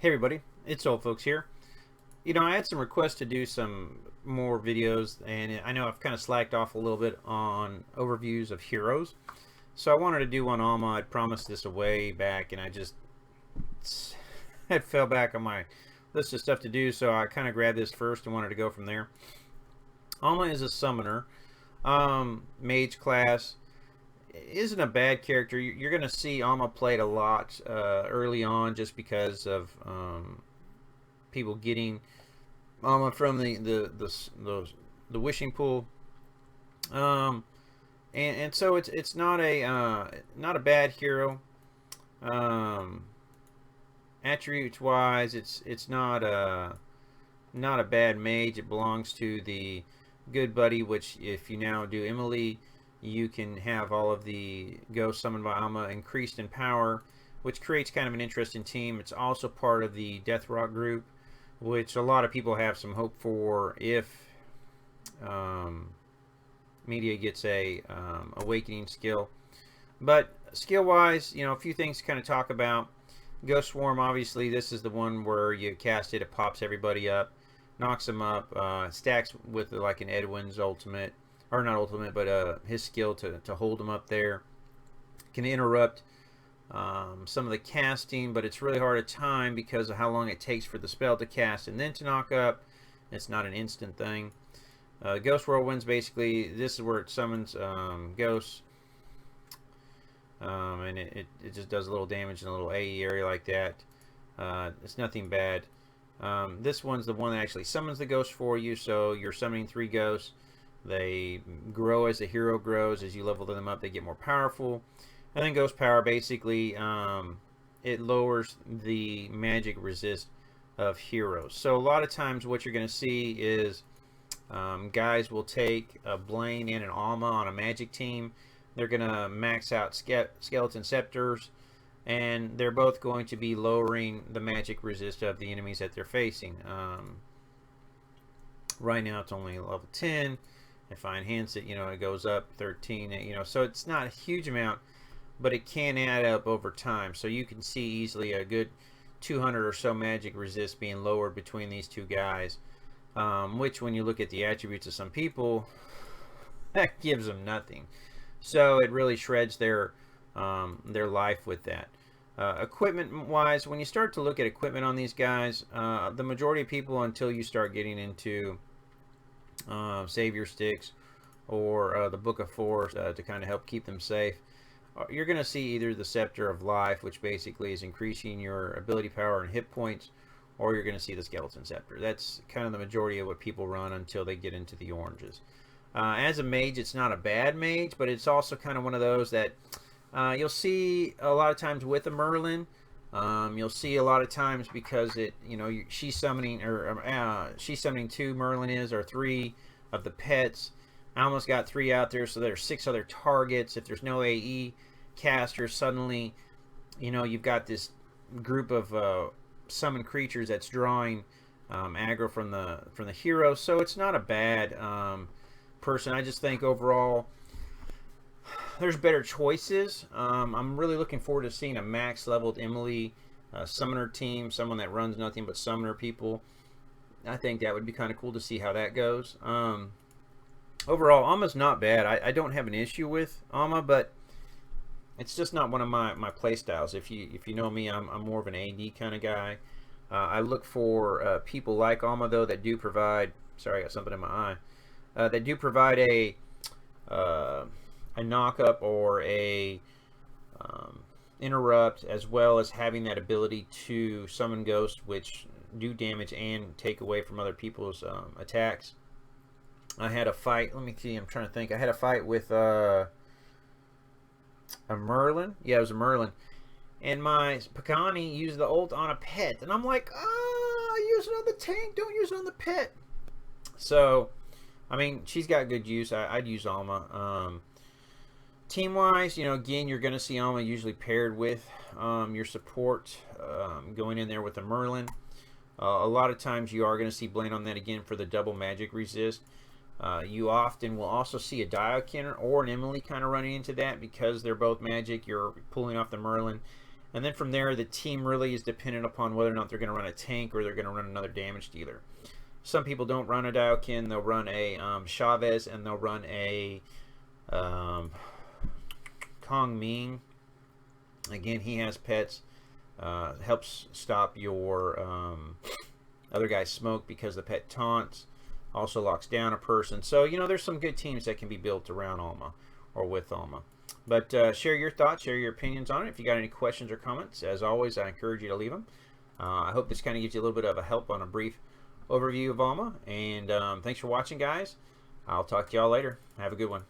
Hey everybody, it's Old Folks here. I had some requests to do some more videos, and I know I've kind of slacked off a little bit on overviews of heroes. So I wanted to do one Alma. I'd promised this a way back, and I just had fell back on my list of stuff to do, so I kind of grabbed this first and wanted to go from there. Alma is a summoner, mage class. Isn't a bad character. You're going to see Alma played a lot early on just because of people getting Alma from the wishing pool, and so it's not a bad hero. Attributes wise, it's not a bad mage. It belongs to the good buddy, which if you now do Emily, you can have all of the ghosts summoned by Alma increased in power, which creates kind of an interesting team. It's also part of the Death Rock group, which a lot of people have some hope for if Media gets a awakening skill. But skill-wise, a few things to kind of talk about. Ghost Swarm, obviously, this is the one where you cast it, it pops everybody up, knocks them up, stacks with like an Edwin's ultimate. Or not ultimate, but his skill to hold him up there. Can interrupt some of the casting, but it's really hard to time because of how long it takes for the spell to cast and then to knock up. It's not an instant thing. Ghost Whirlwinds, basically, this is where it summons ghosts. And it just does a little damage in a little AE area like that. It's nothing bad. This one's the one that actually summons the ghost for you, so you're summoning 3 ghosts. They grow as the hero grows. As you level them up, they get more powerful. And then Ghost Power, basically, it lowers the magic resist of heroes. So a lot of times what you're going to see is guys will take a Blaine and an Alma on a magic team. They're going to max out Skeleton Scepters, and they're both going to be lowering the magic resist of the enemies that they're facing. Right now it's only level 10. If I enhance it, it goes up 13, so it's not a huge amount, but it can add up over time. So you can see easily a good 200 or so magic resist being lowered between these two guys, which when you look at the attributes of some people, that gives them nothing. So it really shreds their life with that. Equipment wise, when you start to look at equipment on these guys, the majority of people, until you start getting into Savior Sticks or the Book of Force to kind of help keep them safe, you're going to see either the Scepter of Life, which basically is increasing your ability power and hit points, or you're going to see the Skeleton Scepter. That's kind of the majority of what people run until they get into the oranges. As a mage, it's not a bad mage, but it's also kind of one of those that you'll see a lot of times with a Merlin. You'll see a lot of times because she's summoning, or she's summoning 2 Merlin or 3 of the pets. Alma's got 3 out there, so there's 6 other targets. If there's no AE caster, suddenly you've got this group of summoned creatures that's drawing aggro from the hero. So it's not a bad person. I just think overall there's better choices. I'm really looking forward to seeing a max leveled Emily summoner team, someone that runs nothing but summoner people. I think that would be kind of cool to see how that goes. Overall, Alma's not bad. I don't have an issue with Alma, but it's just not one of my play styles. If you know me, I'm more of an AD kind of guy. I look for people like Alma, though, that do provide... Sorry, I got something in my eye. That do provide a knock-up or a interrupt, as well as having that ability to summon ghosts, which do damage and take away from other people's attacks. I had a fight, let me see, I'm trying to think. I had a fight with a Merlin. Yeah, it was a Merlin. And my Picani used the ult on a pet. And I'm like, use it on the tank, don't use it on the pet. So, I mean, she's got good use. I'd use Alma. Team-wise, again, you're going to see Alma usually paired with your support, going in there with a Merlin. A lot of times you are going to see Blaine on that again for the double magic resist. You often will also see a Diokin or an Emily kind of running into that because they're both magic. You're pulling off the Merlin. And then from there, the team really is dependent upon whether or not they're going to run a tank or they're going to run another damage dealer. Some people don't run a Daokin. They'll run a Chavez, and they'll run a Kong Ming. Again, he has pets. Helps stop your other guy's smoke because the pet taunts. Also locks down a person. So, you know, there's some good teams that can be built around Alma or with Alma. But share your thoughts, share your opinions on it. If you got any questions or comments, as always, I encourage you to leave them. I hope this kind of gives you a little bit of a help on a brief overview of Alma. And thanks for watching, guys. I'll talk to y'all later. Have a good one.